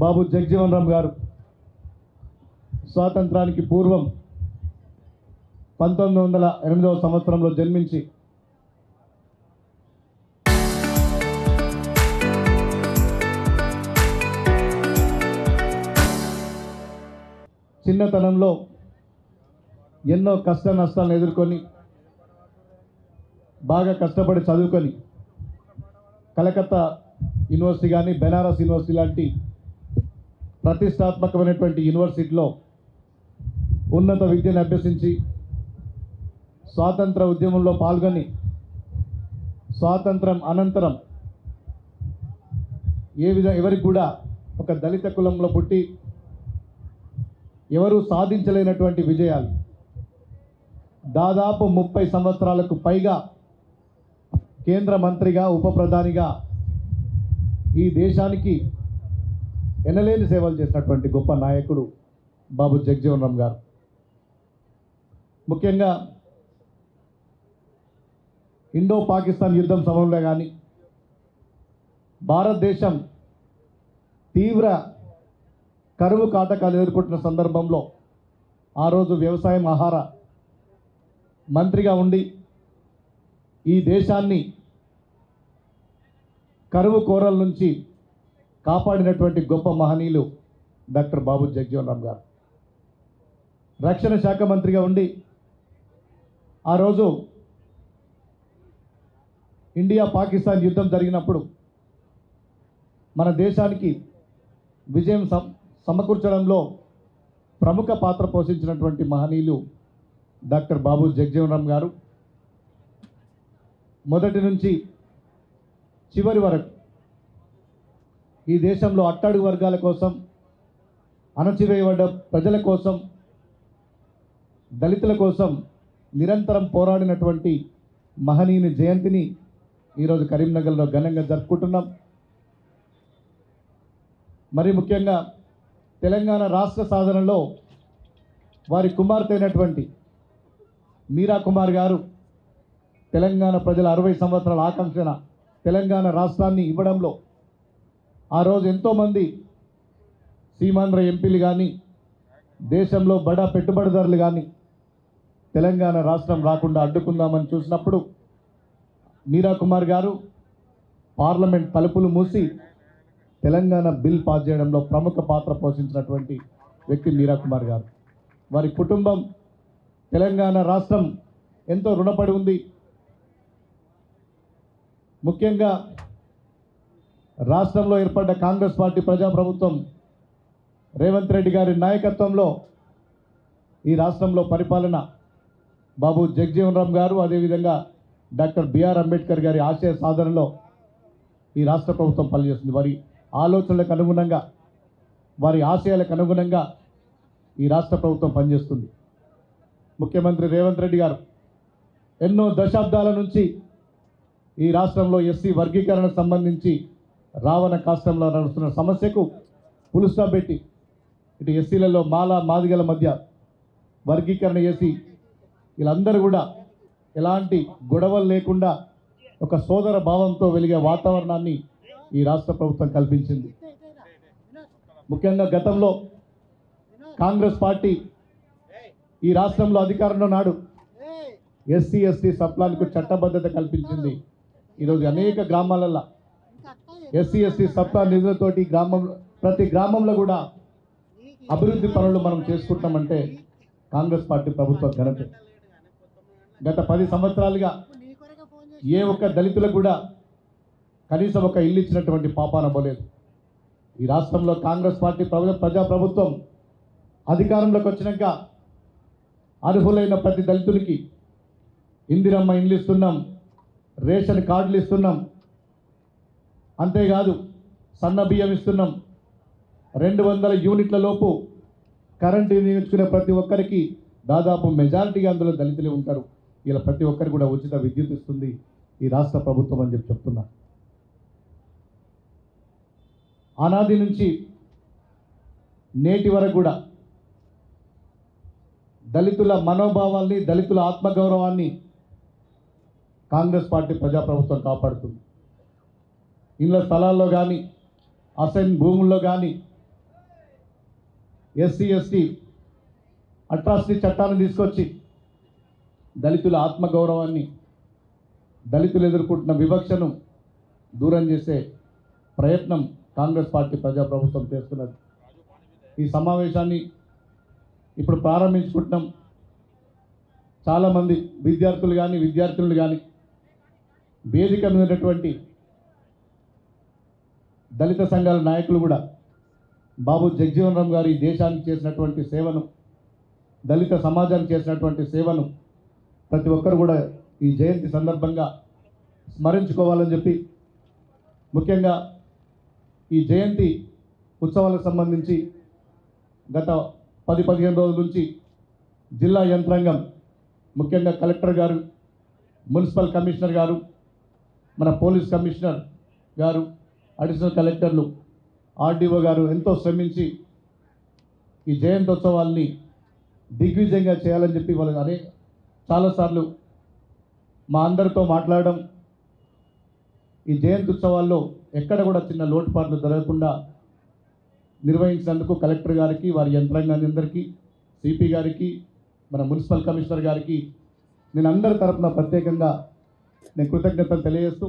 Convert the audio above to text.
బాబు జగజీవన్ రామ్ గారు స్వాతంత్రానికి పూర్వం 1908వ సంవత్సరంలో జన్మించి చిన్నతనంలో ఎన్నో కష్ట నష్టాలను ఎదుర్కొని బాగా కష్టపడి చదువుకొని కలకత్తా యూనివర్సిటీ కానీ బెనారస్ యూనివర్సిటీ లాంటి ప్రతిష్టాత్మకమైనటువంటి యూనివర్సిటీలో ఉన్నత విద్యను అభ్యసించి స్వాతంత్ర ఉద్యమంలో పాల్గొని స్వాతంత్రం అనంతరం ఎవరికి కూడా ఒక దళిత కులంలో పుట్టి ఎవరు సాధించలేనటువంటి విజయాలు దాదాపు 30 సంవత్సరాలకు పైగా కేంద్ర మంత్రిగా ఉప ప్రధానిగా ఈ దేశానికి ఎనలేని సేవలు చేసినటువంటి గొప్ప నాయకుడు బాబు జగజీవన్ రామ్ గారు. ముఖ్యంగా ఇండో పాకిస్తాన్ యుద్ధం సమయంలో కానీ భారతదేశం తీవ్ర కరువు కాటకాలు ఎదుర్కొంటున్న సందర్భంలో ఆ రోజు వ్యవసాయం ఆహార మంత్రిగా ఉండి ఈ దేశాన్ని కరువు కోరల నుంచి కాపాడినటువంటి గొప్ప మహనీయులు డాక్టర్ బాబు జగజీవన్ రామ్ గారు. రక్షణ శాఖ మంత్రిగా ఉండి ఆ రోజు ఇండియా పాకిస్తాన్ యుద్ధం జరిగినప్పుడు మన దేశానికి విజయం సమకూర్చడంలో ప్రముఖ పాత్ర పోషించినటువంటి మహనీయులు డాక్టర్ బాబు జగజీవన్ రామ్ గారు. మొదటి నుంచి చివరి వరకు ఈ దేశంలో అట్టడుగు వర్గాల కోసం, అణచివేయబడ్డ ప్రజల కోసం, దళితుల కోసం నిరంతరం పోరాడినటువంటి మహనీయుని జయంతిని ఈరోజు కరీంనగర్లో ఘనంగా జరుపుకుంటున్నాం. మరి ముఖ్యంగా తెలంగాణ రాష్ట్ర సాధనలో వారి కుమార్తె అయినటువంటి మీరా కుమార్ గారు తెలంగాణ ప్రజల 60 సంవత్సరాల ఆకాంక్షన తెలంగాణ రాష్ట్రాన్ని ఇవ్వడంలో ఆ రోజు ఎంతోమంది సీమాంధ్ర ఎంపీలు కానీ దేశంలో బడా పెట్టుబడిదారులు కానీ తెలంగాణ రాష్ట్రం రాకుండా అడ్డుకుందామని చూసినప్పుడు మీరా కుమార్ గారు పార్లమెంట్ తలుపులు మూసి తెలంగాణ బిల్ పాస్ చేయడంలో ప్రముఖ పాత్ర పోషించినటువంటి వ్యక్తి మీరా కుమార్ గారు. వారి కుటుంబం తెలంగాణ రాష్ట్రం ఎంతో రుణపడి ఉంది. ముఖ్యంగా రాష్ట్రంలో ఏర్పడ్డ కాంగ్రెస్ పార్టీ ప్రజాప్రభుత్వం రేవంత్ రెడ్డి గారి నాయకత్వంలో ఈ రాష్ట్రంలో పరిపాలన బాబు జగజీవన్ రామ్ గారు, అదేవిధంగా డాక్టర్ బిఆర్ అంబేద్కర్ గారి ఆశయ సాధనలో ఈ రాష్ట్ర ప్రభుత్వం పనిచేస్తుంది. వారి ఆలోచనలకు అనుగుణంగా, వారి ఆశయాలకు అనుగుణంగా ఈ రాష్ట్ర ప్రభుత్వం పనిచేస్తుంది. ముఖ్యమంత్రి రేవంత్ రెడ్డి గారు ఎన్నో దశాబ్దాల నుంచి ఈ రాష్ట్రంలో ఎస్సీ వర్గీకరణకు సంబంధించి రావణ కాష్టంలో నడుస్తున్న సమస్యకు ఫుల్ స్టాప్ పెట్టి ఇటు ఎస్సీలలో మాదిగల మధ్య వర్గీకరణ చేసి వీళ్ళందరూ కూడా ఎలాంటి గొడవలు లేకుండా ఒక సోదర భావంతో వెలిగే వాతావరణాన్ని ఈ రాష్ట్ర ప్రభుత్వం కల్పించింది. ముఖ్యంగా గతంలో కాంగ్రెస్ పార్టీ ఈ రాష్ట్రంలో అధికారంలో నాడు ఎస్సీ ఎస్టీ సప్లాన్కు చట్టబద్ధత కల్పించింది. ఈరోజు అనేక గ్రామాలలో ఎస్సీ ఎస్టీ సప్లా నిధులతోటి ప్రతి గ్రామంలో కూడా అభివృద్ధి పనులు మనం చేసుకుంటామంటే కాంగ్రెస్ పార్టీ ప్రభుత్వ ఘనత. గత 10 సంవత్సరాలుగా ఏ ఒక్క దళితులకు కూడా కనీసం ఒక ఇల్లు ఇచ్చినటువంటి పాపాన పోలేదు. ఈ రాష్ట్రంలో కాంగ్రెస్ పార్టీ ప్రజాప్రభుత్వం అధికారంలోకి వచ్చినాక అర్హులైన ప్రతి దళితునికి ఇందిరమ్మ ఇండ్లు ఇస్తున్నాం, రేషన్ కార్డులు ఇస్తున్నాం, అంతేకాదు సన్న బియ్యం ఇస్తున్నాం, 200 యూనిట్ల లోపు కరెంటు వినియోగించుకునే ప్రతి ఒక్కరికి దాదాపు మెజారిటీగా అందులో దళితులే ఉంటారు. ఇలా ప్రతి ఒక్కరికి కూడా ఉచిత విద్యుత్ ఇస్తుంది ఈ రాష్ట్ర ప్రభుత్వం అని చెప్తున్నా. ఆనాది నుంచి నేటి వరకు కూడా దళితుల మనోభావాల్ని, దళితుల ఆత్మగౌరవాన్ని కాంగ్రెస్ పార్టీ ప్రజాప్రభుత్వం కాపాడుతుంది. ఇళ్ళ స్థలాల్లో కానీ, అసైన్ భూముల్లో కానీ ఎస్సీ ఎస్టీ అట్రాసిటీ చట్టాన్ని తీసుకొచ్చి దళితుల ఆత్మగౌరవాన్ని, దళితులు ఎదుర్కొంటున్న వివక్షను దూరం చేసే ప్రయత్నం కాంగ్రెస్ పార్టీ ప్రజాప్రభుత్వం చేస్తున్నది. ఈ సమావేశాన్ని ఇప్పుడు ప్రారంభించుకుంటున్నాం. చాలామంది విద్యార్థులు కానీ విద్యార్థినులు కానీ వేదిక మీద ఉన్నటువంటి దళిత సంఘాల నాయకులు కూడా బాబు జగజీవన్ రామ్ గారు ఈ దేశానికి చేసినటువంటి సేవను, దళిత సమాజానికి చేసినటువంటి సేవను ప్రతి ఒక్కరు కూడా ఈ జయంతి సందర్భంగా స్మరించుకోవాలని చెప్పి, ముఖ్యంగా ఈ జయంతి ఉత్సవాలకు సంబంధించి గత 10-15 రోజుల నుంచి జిల్లా యంత్రాంగం, ముఖ్యంగా కలెక్టర్ గారు, మున్సిపల్ కమిషనర్ గారు, మన పోలీస్ కమిషనర్ గారు, అడిషనల్ కలెక్టర్లు, ఆర్డీఓ గారు ఎంతో శ్రమించి ఈ జయంతోత్సవాల్ని దిగ్విజయంగా చేయాలని చెప్పి వాళ్ళు చాలాసార్లు మా అందరితో మాట్లాడడం, ఈ జయంతి ఉత్సవాల్లో ఎక్కడ కూడా చిన్న లోటుపాట్లు జరగకుండా నిర్వహించినందుకు కలెక్టర్ గారికి, వారి యంత్రాంగాన్ని అందరికీ, సిపి గారికి, మన మున్సిపల్ కమిషనర్ గారికి నేను అందరి తరఫున ప్రత్యేకంగా కృతజ్ఞతలు తెలియజేస్తూ